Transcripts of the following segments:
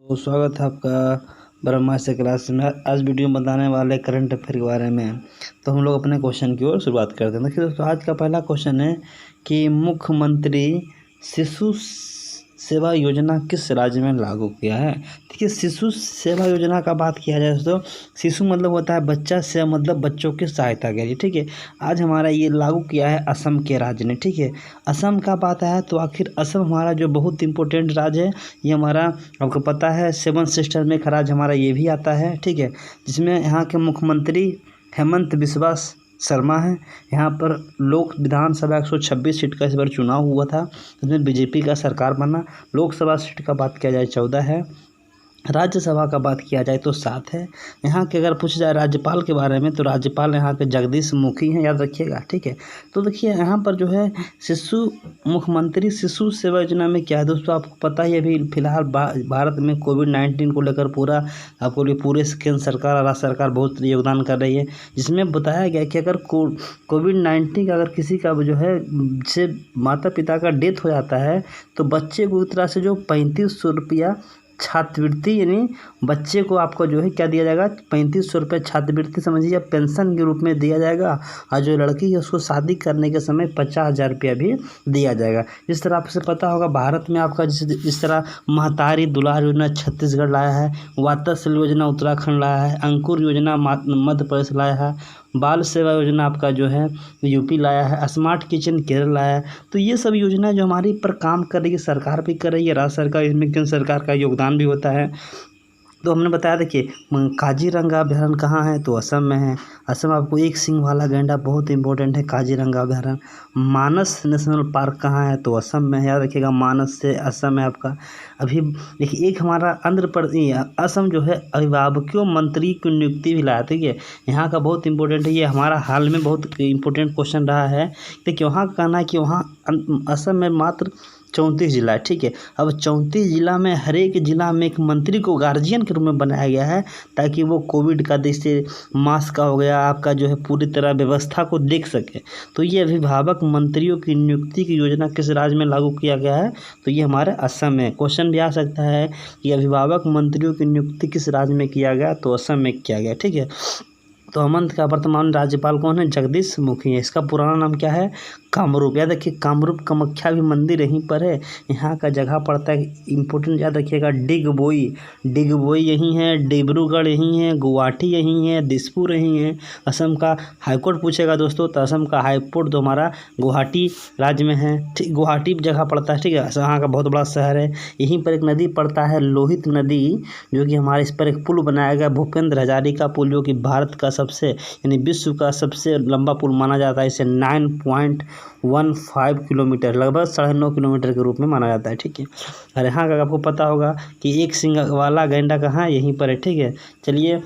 तो स्वागत है आपका ब्रह्मास्त्र क्लास में। आज वीडियो में बताने वाले करंट अफेयर के बारे में। तो हम लोग अपने क्वेश्चन की ओर शुरुआत करते हैं। देखिए दोस्तों, आज का पहला क्वेश्चन है कि मुख्यमंत्री शिशु सेवा योजना किस राज्य में लागू किया है। देखिए, शिशु सेवा योजना का बात किया जाए दोस्तों, शिशु मतलब होता है बच्चा, सेवा मतलब बच्चों की सहायता के लिए। ठीक है, आज हमारा ये लागू किया है असम के राज्य ने। ठीक है, असम का बात है तो आखिर असम हमारा जो बहुत इंपॉर्टेंट राज्य है, ये हमारा आपको पता है 7 सिस्टर में एक राज्य हमारा ये भी आता है। ठीक है, जिसमें यहाँ के मुख्यमंत्री हेमंत बिस्वा शर्मा है। यहाँ पर लोक विधानसभा 126 सीट का इस बार चुनाव हुआ था, इसमें बीजेपी का सरकार बना। लोकसभा सीट का बात किया जाए 14 है, राज्यसभा का बात किया जाए तो 7 है। यहाँ के अगर पूछा जाए राज्यपाल के बारे में तो राज्यपाल यहाँ के जगदीश मुखी हैं, याद रखिएगा। ठीक है, तो देखिए यहाँ पर जो है मुख्यमंत्री शिशु सेवा योजना में क्या है दोस्तों, आपको पता ही अभी फिलहाल भारत में कोविड-19 को लेकर पूरा आपको पूरे केंद्र सरकार और राज्य सरकार बहुत योगदान कर रही है, जिसमें बताया गया कि अगर कोविड-19 का अगर किसी का जो है से माता पिता का डेथ हो जाता है तो बच्चे को एक तरह से जो 3500 रुपया छात्रवृत्ति, यानी बच्चे को आपको जो है क्या दिया जाएगा, 3500 रुपये छात्रवृत्ति समझिए या पेंशन के रूप में दिया जाएगा। और जो लड़की है उसको शादी करने के समय 50,000 रुपया भी दिया जाएगा। जिस तरह आपसे पता होगा भारत में आपका जिस तरह महतारी दुलार योजना छत्तीसगढ़ लाया है, वात्सल्य योजना उत्तराखंड लाया है, अंकुर योजना मध्य प्रदेश लाया है, बाल सेवा योजना आपका जो है यूपी लाया है, स्मार्ट किचन केरल लाया है। तो ये सब योजना जो हमारी पर काम कर रही है, सरकार भी कर रही है, राज्य सरकार, इसमें केंद्र सरकार का योगदान भी होता है। तो हमने बताया, देखिए काजीरंगा अभयारण्य कहाँ है तो असम में है। असम आपको एक सींग वाला गैंडा बहुत इंपॉर्टेंट है, काजीरंगा अभयारण्य। मानस नेशनल पार्क कहाँ है तो असम में है, याद रखिएगा, मानस से असम है आपका। अभी देखिए एक हमारा आंध्र प्रदेश, असम जो है अभिभावकों मंत्री की नियुक्ति भी लाया। ठीक है, यहाँ का बहुत इंपॉर्टेंट है, ये हमारा हाल में बहुत इंपॉर्टेंट क्वेश्चन रहा है। देखिए वहाँ का कहना है कि वहाँ असम में मात्र 34 जिला है। ठीक है, अब 34 जिला में हर एक जिला में एक मंत्री को गार्जियन के रूप में बनाया गया है, ताकि वो कोविड का जैसे मास्क का हो गया आपका जो है पूरी तरह व्यवस्था को देख सके। तो ये अभिभावक मंत्रियों की नियुक्ति की योजना किस राज्य में लागू किया गया है तो ये हमारे असम में। क्वेश्चन भी आ सकता है कि अभिभावक मंत्रियों की नियुक्ति किस राज्य में किया गया तो असम में किया गया। ठीक है, तो हेमंत का वर्तमान राज्यपाल कौन है, जगदीश मुखी है। इसका पुराना नाम क्या है, कामरूप। याद रखिए कामरूप कामाख्या भी मंदिर यहीं पर है। यहाँ का जगह पड़ता है इंपॉर्टेंट, याद रखिएगा, डिगबोई यहीं है, डिब्रूगढ़ यहीं है, गुवाहाटी यहीं है, दिसपुर यहीं है। असम का हाईकोर्ट पूछेगा दोस्तों तो असम का हाईकोर्ट तो हमारा गुवाहाटी राज्य में है। ठीक, गुवाहाटी जगह पड़ता है। ठीक है, यहाँ का बहुत बड़ा शहर है। यहीं पर एक नदी पड़ता है लोहित नदी, जो कि हमारे इस पर एक पुल बनाया गया भूपेंद्र हजारिका पुल, जो कि भारत का सबसे यानी विश्व का सबसे लंबा पुल माना जाता है। इसे 9.15 किलोमीटर, लगभग 9.5 किलोमीटर के रूप में माना जाता है। ठीक है, और यहाँ का आपको पता होगा कि एक सींग वाला गैंडा कहाँ यहीं पर है। ठीक है, चलिए,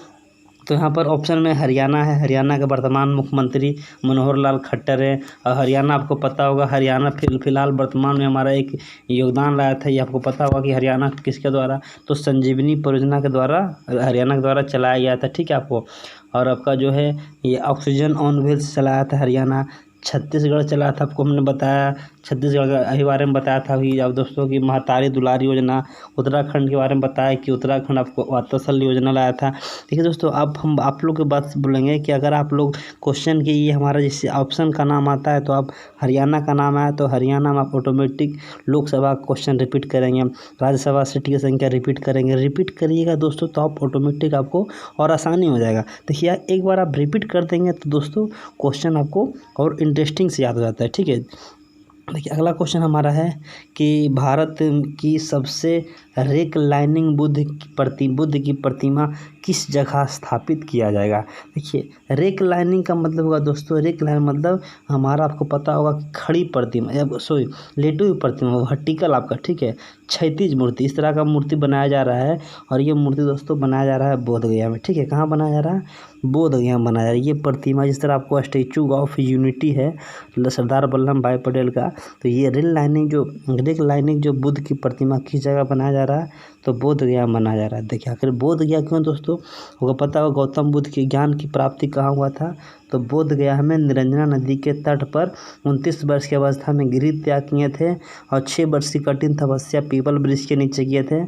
तो यहाँ पर ऑप्शन में हरियाणा है। हरियाणा के वर्तमान मुख्यमंत्री मनोहर लाल खट्टर है। और हरियाणा आपको पता होगा, हरियाणा फिलहाल वर्तमान में हमारा एक योगदान लाया था, ये आपको पता होगा कि हरियाणा किसके द्वारा, तो संजीवनी परियोजना के द्वारा हरियाणा के द्वारा चलाया गया था। ठीक है आपको, और आपका जो है ये ऑक्सीजन ऑन व्हील्स चलाया था हरियाणा। छत्तीसगढ़ चला था, आपको हमने बताया छत्तीसगढ़ के बारे में बताया था अभी आप दोस्तों की महतारी दुलारी योजना। उत्तराखंड के बारे में बताया कि उत्तराखंड आपको वात्सल्य योजना लाया था। देखिए दोस्तों, अब हम आप लोग की बात बोलेंगे कि अगर आप लोग क्वेश्चन के ये हमारा जैसे ऑप्शन का नाम आता है तो आप हरियाणा का नाम आया तो हरियाणा में आप ऑटोमेटिक लोकसभा क्वेश्चन रिपीट करेंगे, राज्यसभा सीट की संख्या रिपीट करेंगे। रिपीट करिएगा दोस्तों तो आप ऑटोमेटिक आपको और आसानी हो जाएगा। देखिए एक बार आप रिपीट कर देंगे तो दोस्तों क्वेश्चन आपको और इंटरेस्टिंग से याद हो जाता है। ठीक है, देखिए अगला क्वेश्चन हमारा है कि भारत की सबसे रेक्लाइनिंग बुद्ध की प्रतिमा किस जगह स्थापित किया जाएगा। देखिए रेक्लाइनिंग का मतलब होगा दोस्तों, रेक्लाइन मतलब हमारा आपको पता होगा कि खड़ी प्रतिमा, लेटी हुई प्रतिमा, वर्टिकल आपका। ठीक है, क्षैतिज मूर्ति, इस तरह का मूर्ति बनाया जा रहा है। और ये मूर्ति दोस्तों बनाया जा रहा है बोध गया में। ठीक है, कहाँ बनाया जा रहा है, बोध गया में बनाया जा रहा है। ये प्रतिमा जिस तरह आपको स्टैचू ऑफ यूनिटी है सरदार वल्लभ भाई पटेल का, तो ये रेक्लाइनिंग जो बुद्ध की प्रतिमा किस जगह बनाया जा रहा है तो बोध गया में बनाया जा रहा है। देखिए आखिर बोध गया क्यों दोस्तों, आपको पता होगा गौतम बुद्ध के ज्ञान की प्राप्ति कहाँ हुआ था तो बोध गया में निरंजना नदी के तट पर 29 वर्ष की अवस्था में गृह त्याग किए थे और 6 वर्ष की कठिन तपस्या पीपल वृक्ष के नीचे किए थे।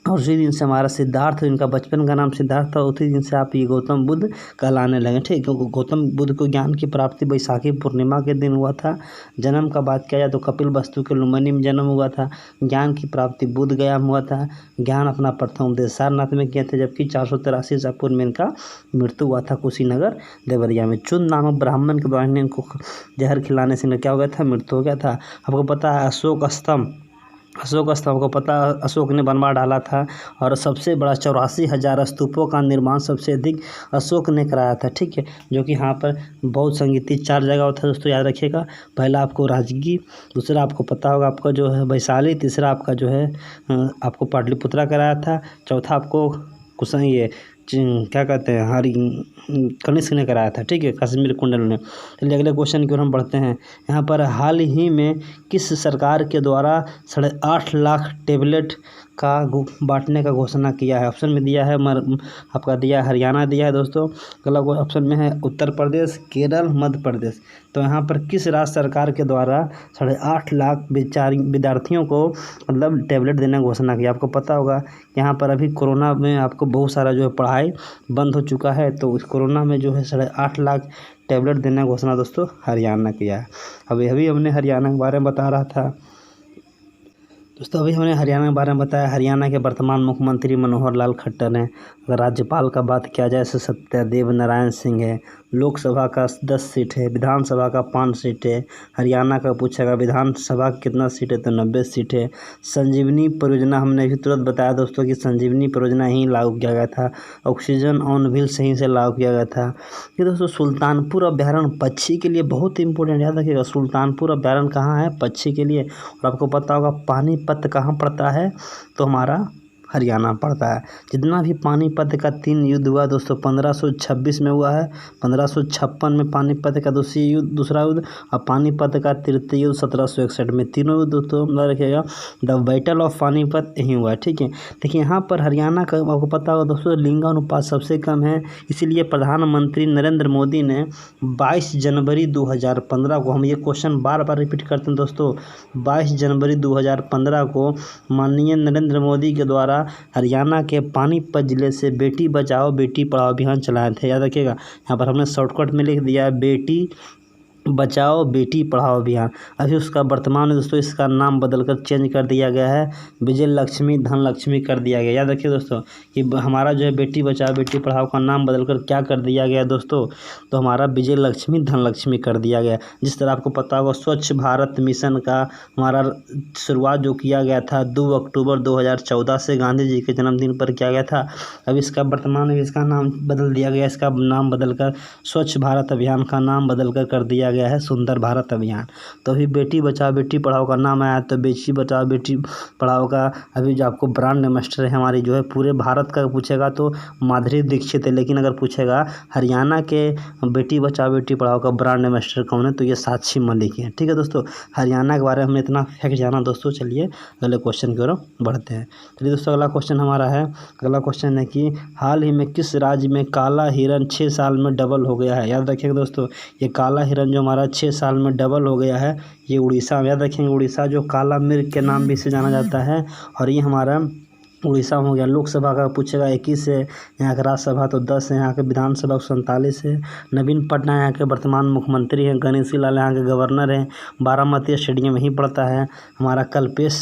और उसी दिन से हमारा सिद्धार्थ, इनका बचपन का नाम सिद्धार्थ था, उसी दिन से आप ये गौतम बुद्ध कहलाने लगे। ठीक है, गौतम बुद्ध को ज्ञान की प्राप्ति बैसाखी पूर्णिमा के दिन हुआ था। जन्म का बात किया जाए तो कपिल वस्तु के लुम्बिनी में जन्म हुआ था। ज्ञान की प्राप्ति बुद्ध गया में हुआ था। ज्ञान अपना प्रथम उपदेश सारनाथ में किए थे, जबकि 483 ईसा पूर्व में इनका मृत्यु हुआ था कुशीनगर देवरिया में। चुन नामक ब्राह्मण के द्वारा इनको जहर खिलाने से क्या हो गया था, मृत्यु हो गया था। आपको पता है अशोक स्तंभ को पता, अशोक ने बनवा डाला था और सबसे बड़ा 84,000 स्तूपों का निर्माण सबसे अधिक अशोक ने कराया था। ठीक है, जो कि यहाँ पर बहुत संगीति 4 जगह होता है दोस्तों, याद रखिएगा। पहला आपको राजगीर, दूसरा आपको पता होगा आपका जो है वैशाली, तीसरा आपका जो है आपको पाटलिपुत्रा कराया था, चौथा आपको ये क्या कहते हैं कनिष्क ने कराया था। ठीक है, कश्मीर कुंडल ने। चलिए अगले क्वेश्चन की ओर हम बढ़ते हैं। यहाँ पर हाल ही में किस सरकार के द्वारा 8.5 लाख टेबलेट का बांटने का घोषणा किया है? ऑप्शन में दिया है आपका दिया हरियाणा दिया है दोस्तों। अगला ऑप्शन में है उत्तर प्रदेश, केरल, मध्य प्रदेश। तो यहाँ पर किस राज्य सरकार के द्वारा 8.5 लाख विद्यार्थियों को मतलब टेबलेट देने का घोषणा किया? आपको पता होगा यहाँ पर अभी कोरोना में आपको बहुत सारा जो है पढ़ाई बंद हो चुका है, तो इस कोरोना में जो है 8.5 लाख टेबलेट देने का घोषणा दोस्तों हरियाणा किया है। अभी हमने हरियाणा के बारे में बता रहा था दोस्तों, अभी हमने हरियाणा के बारे में बताया। हरियाणा के वर्तमान मुख्यमंत्री मनोहर लाल खट्टर हैं। अगर राज्यपाल का बात किया जाए तो सत्यदेव नारायण सिंह है। लोकसभा का 10 सीट है, विधानसभा का 5 सीट है। हरियाणा का पूछेगा विधानसभा का कितना सीट है तो 90 सीट है। संजीवनी परियोजना हमने भी तुरंत बताया दोस्तों कि संजीवनी परियोजना ही लागू किया गया था। ऑक्सीजन ऑन व्हील्स यहीं से लागू किया गया था। ये दोस्तों सुल्तानपुर अभ्यारण्य पक्षी के लिए बहुत ही इंपॉर्टेंट, याद रखिएगा। सुल्तानपुर अभ्यारण्य कहाँ है? पक्षी के लिए। और आपको पता होगा पानीपत कहाँ पड़ता है? तो हमारा हरियाणा पड़ता है। जितना भी पानीपत का 3 युद्ध हुआ दोस्तों, 1526 में हुआ है, 1556 में पानीपत का दूसरा युद्ध, और पानीपत का तृतीय युद्ध 1761 में। तीनों युद्ध दोस्तों याद रखिएगा, द बैटल ऑफ पानीपत यहीं हुआ है। ठीक है, देखिए यहाँ पर हरियाणा का आपको पता होगा दोस्तों लिंगानुपात सबसे कम है, इसीलिए प्रधानमंत्री नरेंद्र मोदी ने 22 जनवरी 2015 को, हम ये क्वेश्चन बार बार रिपीट करते हैं दोस्तों, 22 जनवरी 2015 को माननीय नरेंद्र मोदी के द्वारा हरियाणा के पानीपत जिले से बेटी बचाओ बेटी पढ़ाओ अभियान चलाए थे। याद रखिएगा, यहाँ पर हमने शॉर्टकट में लिख दिया है बेटी बचाओ बेटी पढ़ाओ अभियान। अभी उसका वर्तमान में दोस्तों इसका नाम बदलकर चेंज कर दिया गया है, विजय लक्ष्मी धन लक्ष्मी कर दिया गया। याद रखिए दोस्तों कि हमारा जो है बेटी बचाओ बेटी पढ़ाओ का नाम बदलकर क्या कर दिया गया दोस्तों, तो हमारा विजय लक्ष्मी धन लक्ष्मी कर दिया गया। जिस तरह आपको पता होगा स्वच्छ भारत मिशन का हमारा शुरुआत जो किया गया था 2 अक्टूबर 2014 से गांधी जी के जन्मदिन पर किया गया था। अब इसका वर्तमान में इसका नाम बदल दिया गया, इसका नाम बदलकर स्वच्छ भारत अभियान का नाम बदलकर कर दिया गया है सुंदर भारत अभियान। तो अभी बेटी बचाओ बेटी पढ़ाओ का नाम आया, तो बेटी बचाओ बेटी पढ़ाओ का अभी जो आपको ब्रांड एम्बेसडर है हमारी जो है पूरे भारत का पूछेगा तो माधुरी दीक्षित है, लेकिन अगर पूछेगा हरियाणा के बेटी बचाओ बेटी पढ़ाओ का ब्रांड एम्बेसडर कौन है तो ये साक्षी मलिक है। ठीक है दोस्तों, हरियाणा के बारे में हमने इतना फैक्ट जाना दोस्तों। चलिए अगले क्वेश्चन की ओर बढ़ते हैं। चलिए दोस्तों अगला क्वेश्चन हमारा है, अगला क्वेश्चन है कि हाल ही में किस राज्य में काला हिरण 6 साल में डबल हो गया है? याद रखिएगा दोस्तों, ये काला हिरण जो हमारा 6 साल में डबल हो गया है, ये उड़ीसा में। याद रखेंगे उड़ीसा जो काला मिर्ग के नाम भी से जाना जाता है, और ये हमारा उड़ीसा में हो गया। लोकसभा का पूछेगा 21 है, यहाँ का राज्यसभा तो 10 है, यहाँ के विधानसभा 47 है। नवीन पटनायक यहाँ के वर्तमान मुख्यमंत्री हैं, गणेशी लाल यहाँ के गवर्नर हैं, बारामती स्टेडियम यहीं पड़ता है। हमारा कल्पेश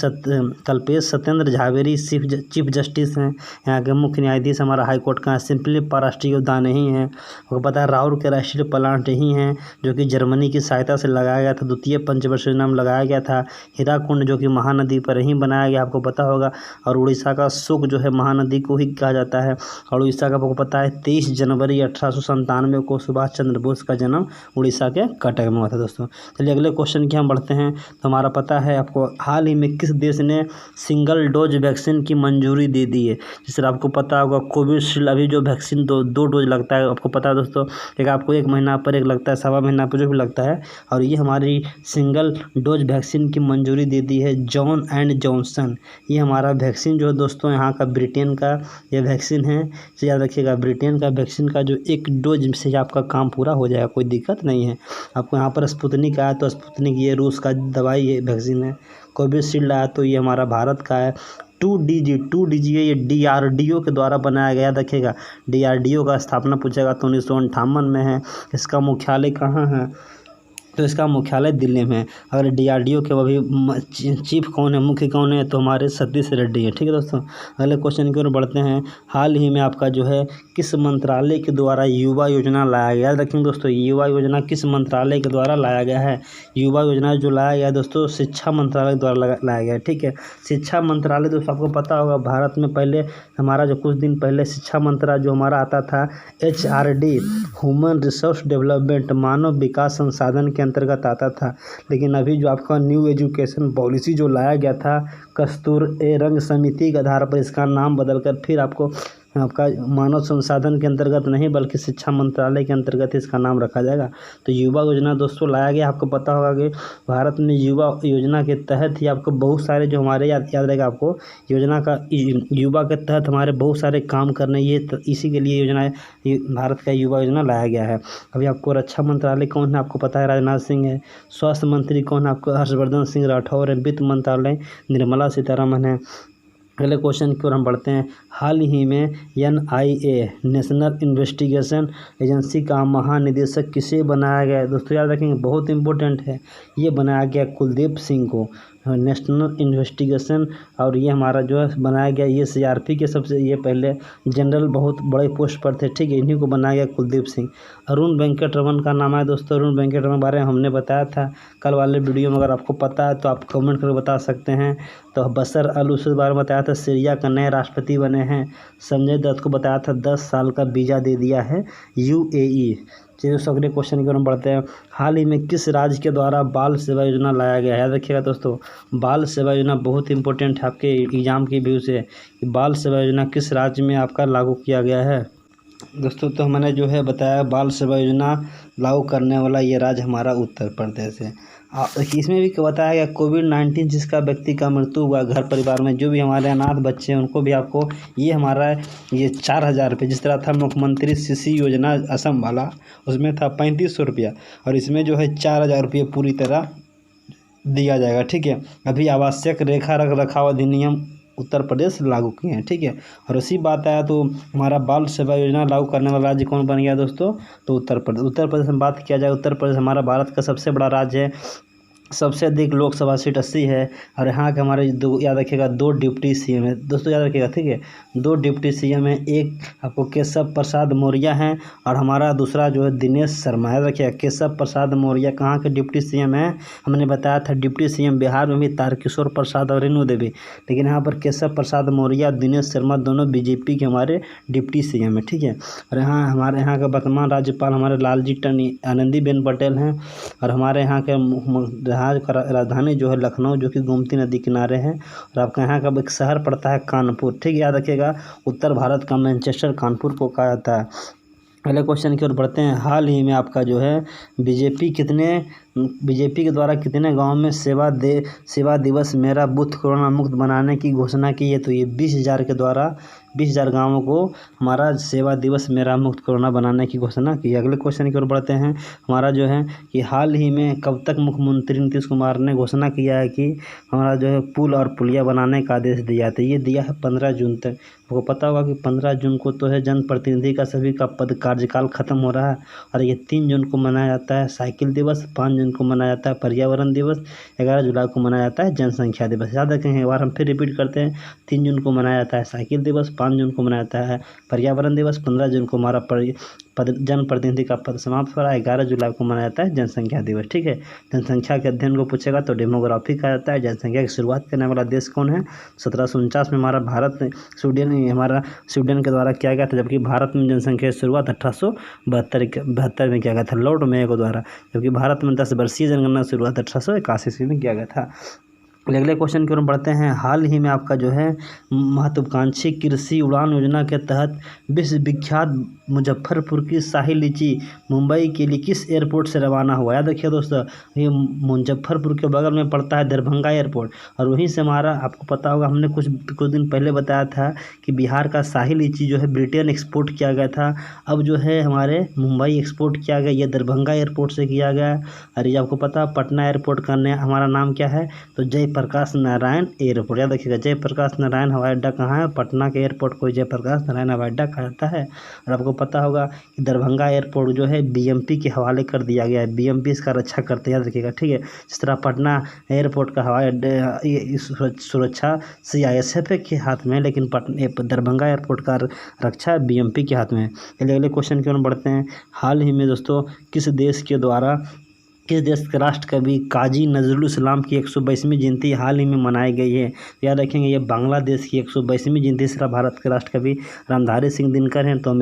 सत्येंद्र झावेरी चीफ जस्टिस हैं, यहाँ के मुख्य न्यायाधीश हमारा हाईकोर्ट का सिंपली राष्ट्रीय उद्यान यहीं है। आपको पता है राहुल के राष्ट्रीय प्लांट यहीं हैं, जो कि जर्मनी की सहायता से लगाया गया था, द्वितीय पंचवर्षीय योजना में लगाया गया था। हीराकुंड जो कि महानदी पर यहीं बनाया गया, आपको पता होगा। और उड़ीसा का सुख जो है महानदी को ही कहा जाता है। और उड़ीसा का आपको पता है 23 जनवरी 1897 को सुभाष चंद्र बोस का जन्म उड़ीसा के कटक में हुआ था दोस्तों। चलिए अगले क्वेश्चन की हम बढ़ते हैं। तो हमारा पता है आपको हाल ही में किस देश ने सिंगल डोज वैक्सीन की मंजूरी दे दी है? जिससे आपको पता होगा कोविशील्ड अभी जो वैक्सीन दो डोज लगता है, आपको पता है दोस्तों, एक आपको 1 महीना पर एक लगता है, 1.25 महीना पर जो भी लगता है। और ये हमारी सिंगल डोज वैक्सीन की मंजूरी दे दी है जॉन एंड जॉनसन। ये हमारा वैक्सीन जो है दोस्तों यहाँ का ब्रिटेन का ये वैक्सीन है, तो याद रखिएगा ब्रिटेन का वैक्सीन का जो 1 डोज से आपका काम पूरा हो जाएगा, कोई दिक्कत नहीं है। आपको यहाँ पर स्पुतनिक आया तो स्पुतनिक ये रूस का दवाई है वैक्सीन है। कोविशील्ड आया तो ये हमारा भारत का है। 2DG है, ये DRDO के द्वारा बनाया गया। देखिएगा DRDO का स्थापना पूछेगा तो 1958 में है। इसका मुख्यालय कहाँ है? तो इसका मुख्यालय दिल्ली में है। अगर DRDO के अभी चीफ कौन है, मुख्य कौन है, तो हमारे सतीश रेड्डी है। ठीक है दोस्तों, अगले क्वेश्चन की ओर बढ़ते हैं। हाल ही में आपका जो है किस मंत्रालय के द्वारा युवा योजना लाया गया? देखेंगे दोस्तों, युवा योजना किस मंत्रालय के द्वारा लाया गया है? युवा योजना जो लाया गया है दोस्तों, शिक्षा मंत्रालय के द्वारा लाया गया है। ठीक है, शिक्षा मंत्रालय दोस्तों आपको पता होगा, भारत में पहले हमारा जो कुछ दिन पहले शिक्षा मंत्रालय जो हमारा आता था HRD, ह्यूमन रिसोर्स डेवलपमेंट, मानव विकास संसाधन के अंतर्गत आता था। लेकिन अभी जो आपका न्यू एजुकेशन पॉलिसी जो लाया गया था कस्तूरी रंग समिति के आधार पर इसका नाम बदलकर फिर आपका मानव संसाधन के अंतर्गत नहीं बल्कि शिक्षा मंत्रालय के अंतर्गत इसका नाम रखा जाएगा। तो युवा योजना दोस्तों लाया गया। आपको पता होगा कि भारत में युवा योजना के तहत ही आपको बहुत सारे जो हमारे याद रहेगा आपको योजना का, युवा के तहत हमारे बहुत सारे काम करने, ये इसी के लिए योजना भारत का युवा योजना लाया गया है। अभी आपको रक्षा मंत्रालय कौन है आपको पता है, राजनाथ सिंह है। स्वास्थ्य मंत्री कौन है आपको, हर्षवर्धन सिंह राठौर है। वित्त मंत्रालय निर्मला सीतारमण है। अगले क्वेश्चन की ओर हम बढ़ते हैं। हाल ही में NIA नेशनल इन्वेस्टिगेशन एजेंसी का महानिदेशक किसे बनाया गया है? दोस्तों याद रखेंगे, बहुत इंपॉर्टेंट है। ये बनाया गया कुलदीप सिंह को, नेशनल इन्वेस्टिगेशन, और ये हमारा जो है बनाया गया, ये CRP के सबसे ये पहले जनरल बहुत बड़े पोस्ट पर थे। ठीक है, इन्हीं को बनाया गया कुलदीप सिंह। अरुण वेंकटरमन का नाम है दोस्तों। अरुण वेंकटरमन के बारे में हमने बताया था कल वाले वीडियो में, अगर आपको पता है तो आप कमेंट करके बता सकते हैं। तो बशर अल उसद बारे में बताया था, सीरिया का नए राष्ट्रपति बने हैं। संजय दत्त को बताया था 10 साल का वीज़ा दे दिया है UAE। चलिए अगले क्वेश्चन की ओर हम बढ़ते हैं। हाल ही में किस राज्य के द्वारा बाल सेवा योजना लाया गया है? याद रखिएगा दोस्तों, बाल सेवा योजना बहुत इंपॉर्टेंट है आपके एग्जाम की व्यू से। बाल सेवा योजना किस राज्य में आपका लागू किया गया है दोस्तों? तो मैंने जो है बताया बाल सेवा योजना लागू करने वाला ये राज्य हमारा उत्तर प्रदेश है। इसमें भी बताया गया कोविड-19 जिसका व्यक्ति का मृत्यु हुआ घर परिवार में, जो भी हमारे अनाथ बच्चे हैं उनको भी आपको ये हमारा ये 4,000 रुपये, जिस तरह था मुख्यमंत्री शिशु योजना असम वाला, उसमें था 3500 रुपया, और इसमें जो है 4,000 रुपये पूरी तरह दिया जाएगा। ठीक है, अभी आवश्यक रेखा रखरखाव अधिनियम उत्तर प्रदेश लागू किए हैं। ठीक है, और उसी बात आया तो हमारा बाल सेवा योजना लागू करने वाला राज्य कौन बन गया दोस्तों? तो उत्तर प्रदेश। उत्तर प्रदेश में बात किया जाए, उत्तर प्रदेश हमारा भारत का सबसे बड़ा राज्य है, सबसे अधिक लोकसभा सीट 80 है, और यहाँ के हमारे याद रखिएगा 2 डिप्टी CM है दोस्तों, याद रखिएगा। ठीक है, 2 डिप्टी CM है, एक आपको केशव प्रसाद मौर्य हैं और हमारा दूसरा जो है दिनेश शर्मा। याद रखिएगा, केशव प्रसाद मौर्य कहाँ के डिप्टी CM हैं? हमने बताया था डिप्टी CM बिहार में भी तारकिशोर प्रसाद और रेणु देवी, लेकिन यहाँ पर केशव प्रसाद मौर्य और दिनेश शर्मा दोनों BJP के हमारे डिप्टी CM है। ठीक है, और यहाँ हमारे यहाँ का वर्तमान राज्यपाल हमारे लालजी टंडन आनंदीबेन पटेल हैं, और हमारे यहाँ के राजधानी जो है लखनऊ, जो कि गोमती नदी किनारे है, और आपका यहाँ का एक शहर पड़ता है कानपुर। ठीक है, याद रखिएगा, उत्तर भारत का मैनचेस्टर कानपुर को कहा जाता है। अगले क्वेश्चन की ओर बढ़ते हैं। हाल ही में आपका जो है बीजेपी के द्वारा कितने गांव में सेवा दिवस मेरा बूथ कोरोना मुक्त बनाने की घोषणा की है? तो ये 20,000 के द्वारा 20,000 गाँवों को हमारा सेवा दिवस मेरा मुक्त कोरोना बनाने की घोषणा की। अगले क्वेश्चन की ओर बढ़ते हैं। हमारा जो है कि हाल ही में कब तक मुख्यमंत्री नीतीश कुमार ने घोषणा किया है कि हमारा जो है पुल और पुलिया बनाने का आदेश दिया था? ये दिया है 15 जून तक। आपको पता होगा कि 15 जून को तो है जनप्रतिनिधि का सभी का पद कार्यकाल खत्म हो रहा है, और ये 3 जून को मनाया जाता है साइकिल दिवस, 5 जून को मनाया जाता है पर्यावरण दिवस, 11 जुलाई को मनाया जाता है जनसंख्या दिवस। याद रखें, एक बार हम फिर रिपीट करते हैं। 3 जून को मनाया जाता है साइकिल दिवस, 5 जून को मनाया जाता है पर्यावरण दिवस, 15 जून को हमारा जनप्रतिनिधि का पद समाप्त हो रहा है, 11 जुलाई को मनाया जाता है जनसंख्या दिवस। ठीक है, जनसंख्या के अध्ययन को पूछेगा तो डेमोग्राफी कहा जाता है। जनसंख्या की शुरुआत करने वाला देश कौन है? 1749 में हमारा भारत स्वीडन के द्वारा किया गया था, जबकि भारत में जनसंख्या की शुरुआत 1872 में किया गया था लॉर्ड मेयो के द्वारा, जबकि भारत में 10 वर्षीय जनगणना शुरुआत 1881 में किया गया था। अगले क्वेश्चन की ओर बढ़ते हैं। हाल ही में आपका जो है महत्वाकांक्षी कृषि उड़ान योजना के तहत विश्व विख्यात मुजफ्फरपुर की शाही लीची मुंबई के लिए किस एयरपोर्ट से रवाना हुआ? याद रखिए दोस्तों, ये मुजफ्फरपुर के बगल में पड़ता है दरभंगा एयरपोर्ट, और वहीं से हमारा आपको पता होगा हमने कुछ दिन पहले बताया था कि बिहार का शाही लीची जो है ब्रिटेन एक्सपोर्ट किया गया था, अब जो है हमारे मुंबई एक्सपोर्ट किया गया, ये दरभंगा एयरपोर्ट से किया गया। और ये आपको पता पटना एयरपोर्ट का नया हमारा नाम क्या है? तो जय जयप्रकाश नारायण एयरपोर्ट। याद रखिएगा, जयप्रकाश नारायण हवाई अड्डा कहाँ है? पटना के एयरपोर्ट को जयप्रकाश नारायण हवाई अड्डा कहा जाता है। और आपको पता होगा कि दरभंगा एयरपोर्ट जो है बीएमपी के हवाले कर दिया गया है। बीएमपी इसका रक्षा करते हैं, याद रखिएगा, ठीक है। जिस तरह पटना एयरपोर्ट का हवाई अड्डे सुरक्षा CISF के हाथ में, लेकिन दरभंगा एयरपोर्ट का रक्षा बीएमपी के हाथ में है। चलिए अगले क्वेश्चन की ओर बढ़ते हैं। हाल ही में दोस्तों किस देश के राष्ट्र कवि काजी नजरुल इस्लाम की 122वीं जयंती हाल ही में मनाई गई है? याद रखेंगे, ये बांग्लादेश की 122वीं जयंती। इस तरह भारत के राष्ट्र कवि रामधारी सिंह दिनकर हैं, तो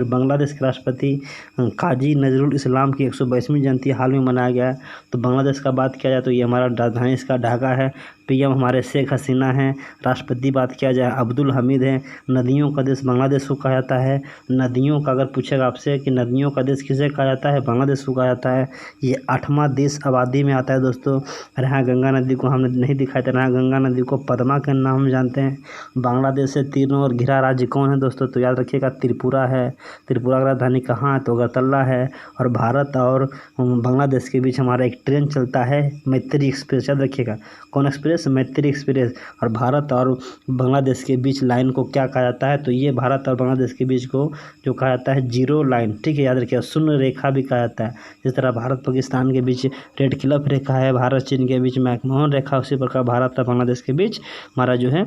बांग्लादेश के राष्ट्रपति काजी नजरुल इस्लाम की 122वीं जयंती हाल में मनाया गया है। तो बांग्लादेश का बात किया जाए तो ये हमारा राजधानी इसका ढाका है। PM हमारे शेख हसीना हैं। राष्ट्रपति बात किया जाए अब्दुल हमीद हैं। नदियों का देश बांग्लादेश को कहा जाता है। नदियों का अगर पूछेगा आपसे कि नदियों का देश किसे कहा जाता है, बांग्लादेश को कहा जाता है। ये 8वां देश आबादी में आता है दोस्तों। यहाँ गंगा नदी को हमने नहीं दिखाया था, यहाँ गंगा नदी को पद्मा के नाम हम जानते हैं। बांग्लादेश से तीनों और घिरा राज्य कौन है दोस्तों? तो याद रखिएगा, त्रिपुरा है। त्रिपुरा की राजधानी कहाँ है? तो अगरतला है। और भारत और बांग्लादेश के बीच हमारा एक ट्रेन चलता है, मैत्री एक्सप्रेस। याद रखिएगा, कौन एक्सप्रेस? मैत्री एक्सप्रेस। और भारत और बांग्लादेश के बीच लाइन को क्या कहा जाता है? तो ये भारत और बांग्लादेश के बीच को जो कहा जाता है जीरो लाइन, ठीक है। याद रखिएगा, शून्य रेखा भी कहा जाता है। जिस तरह भारत पाकिस्तान के बीच रेड क्लिफ रेखा है, भारत चीन के बीच मैकमोहन रेखा, उसी प्रकार भारत और बांग्लादेश के बीच हमारा जो है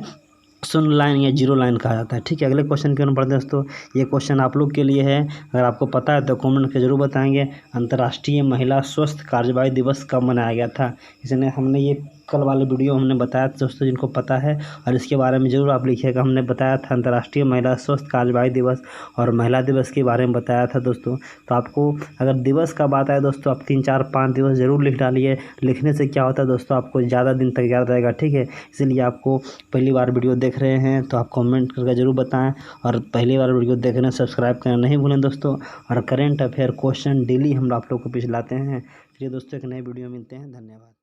शून्य लाइन या जीरो लाइन कहा जाता है, ठीक है। अगले क्वेश्चन की ओर बढ़ते हैं दोस्तों। ये क्वेश्चन आप लोग के लिए है, अगर आपको पता है तो कमेंट करके जरूर बताएंगे। अंतर्राष्ट्रीय महिला स्वस्थ कार्यवाही दिवस कब मनाया गया था? इसने हमने ये कल वाले वीडियो हमने बताया था दोस्तों, जिनको पता है और इसके बारे में ज़रूर आप लिखिएगा। हमने बताया था अंतर्राष्ट्रीय महिला स्वस्थ कार्यवाही दिवस और महिला दिवस के बारे में बताया था दोस्तों। तो आपको अगर दिवस का बात आए दोस्तों, आप 3, 4, 5 दिवस ज़रूर लिख डालिए। लिखने से क्या होता है दोस्तों, आपको ज़्यादा दिन तक याद रहेगा, ठीक है। इसलिए आपको पहली बार वीडियो देख रहे हैं तो आप कमेंट करके ज़रूर बताएं, और पहली बार वीडियो देख रहे हैं सब्सक्राइब करना नहीं भूलें दोस्तों। और करेंट अफेयर क्वेश्चन डेली हम आप लोग को पिछलाते हैं। चलिए दोस्तों, एक नए वीडियो मिलते हैं। धन्यवाद।